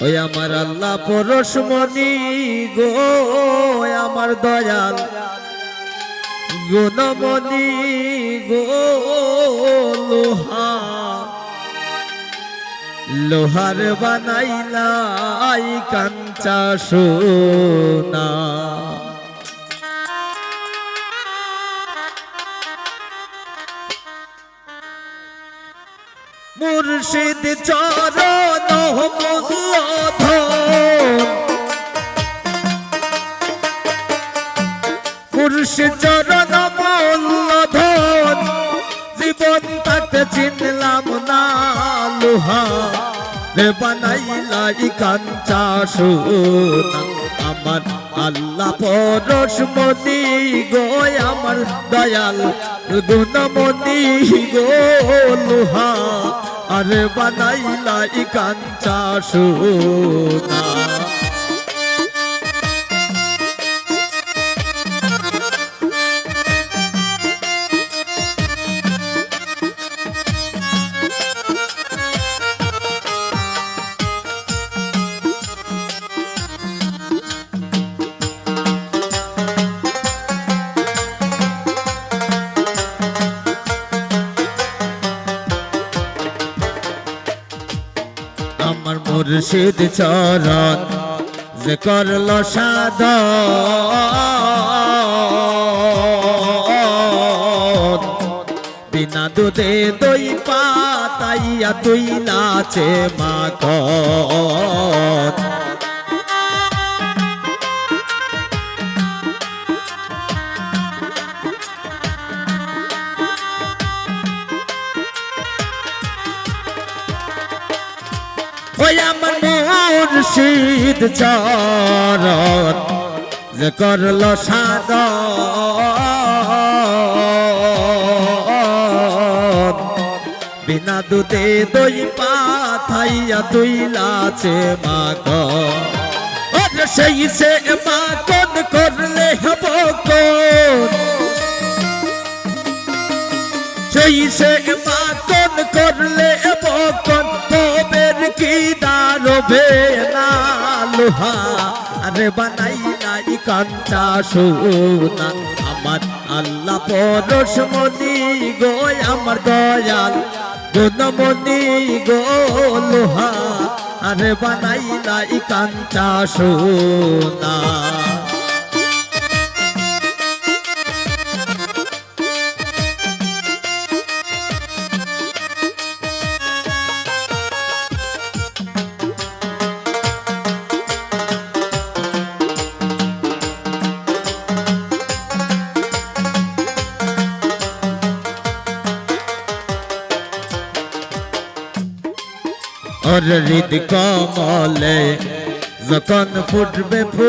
ওই আমার আল্লাহ পরশমণি গো আমার দয়াল গুণমণি গো লোহা লোহার বানাইলাই কাঞ্চা সোনা মুর্শিদ চরণ মুর্শিদ চরণ মূলধন জীবন তাতে চিনলাম না লোহা রে বানাইলাই কাঞ্চা সোনা আমার আল্লাহ পরশমণি গো আমার দয়াল গুণমণি গো লোহা আরে বানাইলাই কাঞ্চা সোনা আমার মুর্শিদ চরণ যে করল সাধন বিনা দুধে দই পাতাইয়া তুই নাচে মাখন ওই আমার মুর্শিদ চরণ যে করল সাধন বিনা দুধে দই পাথাইয়া তুই লাচে মাখন সেই সে মাখন করলে হব কোন সেই সে মাখন করলে বকন তবের কি দাঁড়বে না লোহা আরে বানাইলাই কাঞ্চা সোনা আমার আল্লাহ পরশমণি গো আমার দয়াল গুণমণি গো লোহা আরে বানাইলাই কাঞ্চা সোনা और हृद कमले যখন ফুটবে ফুল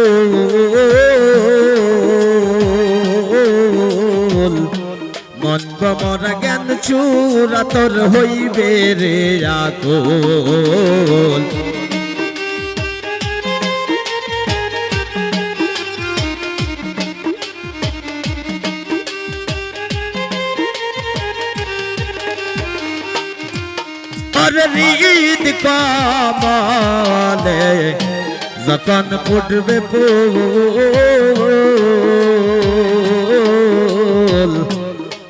মন মরা জ্ঞান চূড়া তোর হইবে রে আকুল और হৃদ কমলে যখন ফুটবে ফুল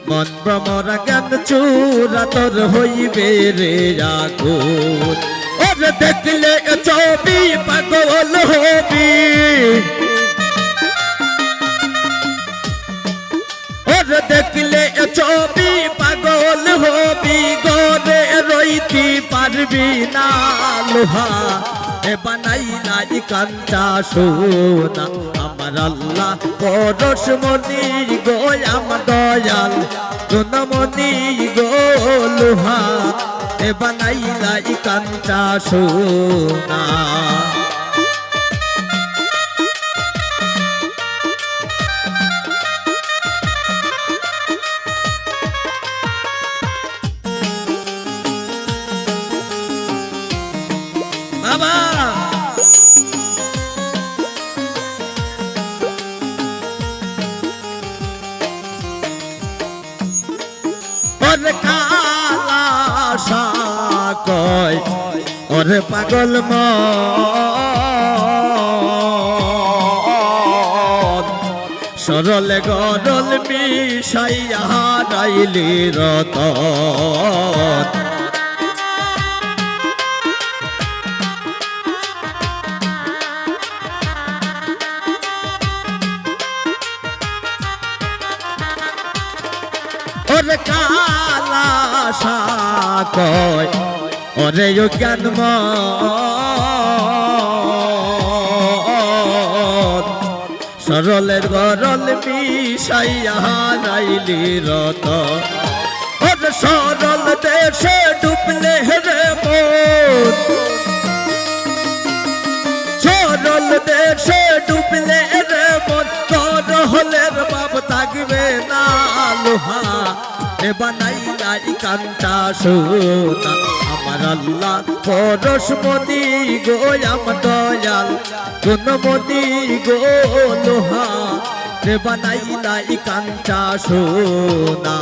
মন ভ্রমরা জ্ঞান চূড়া তোর হইবে রে আকুল ওর দেখলে ছবি পাগল হবি ওর দেখলে ছবি পাগল হবি গরে রইতে পারবি না লোহা এ বানাইলাই কাঞ্চা সোনা আমার আল্লাহ পরশমণি গো আমার দয়াল গুণমণি গো লোহা এ বানাইলাই কাঞ্চা সোনা বাবা ওর কালা কয় ওরে পাগল মন সরলে গরল মিশাইয়া হারাইলি রতন ওরে কালা সাকয় ওরে জ্ঞান সরলের গরল মিশাইয়া হারাইলি রত ওরে সরল দেশে ডুবলে রে মন সরল দেশে ডুবলে রে মন করহলের বাপ থাকবে না লোহা এ বানাইলাই কান্তা সোনা আমার আল্লাহ পরশমণি গো আমার দয়াল কোন মণি গো লোহা এ বানাইলাই কান্তা সোনা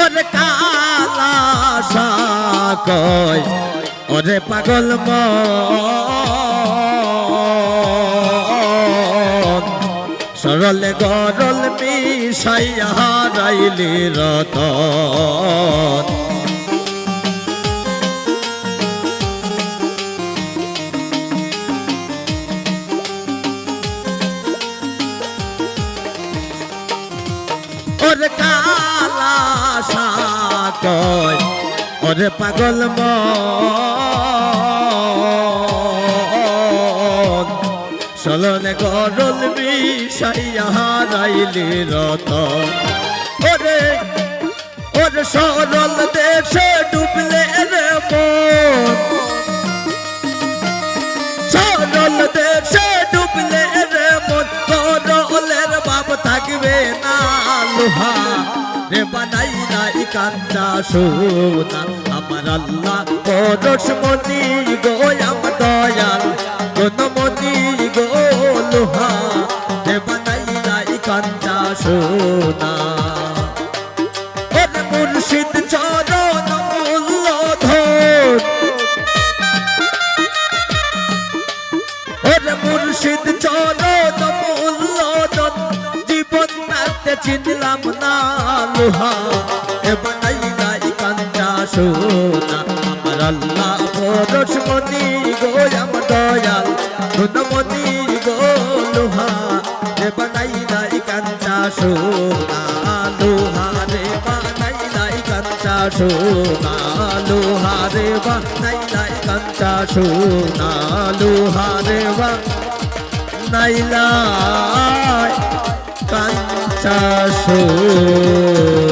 ওরে কালা সাকয় ওরে পাগল মন সরলে গরল মিশাইয়া হারাইলি রতন ওরে কালা সাকয় ওরে পাগল মন সরলে গরল মিশাইয়া হারাইলি রতন ওরে ওরে সরল দেশে ডুবলে রে মন সরল দেশে ডুবলে রে মন করলের বাপ থাকবে না লোহা রে বানাইলাই কান্তা সোনা আমার আল্লাহ পরশমণি গো আমার দয়াল কোন মণি গো লোহা রে বানাইলাই কান্তা সোনা ওরে মুর্শিদ চরণ মূল্যধন ওরে মুর্শিদ চরণ মূল্যধন জীবন নাতে চিনলাম না লোহা এ বানাইলাই কান্তা সোনা আমার আল্লাহ পরশমণি গো আমার দয়াল কোন মণি গো লোহা এ বানাইলাই কান্তা সোনা লোহা রে বানাইলাই কান্তা সোনা লোহা রে বানাইলাই কান্তা সোনা লোহা রে বানাইলাই কান্তা সোনা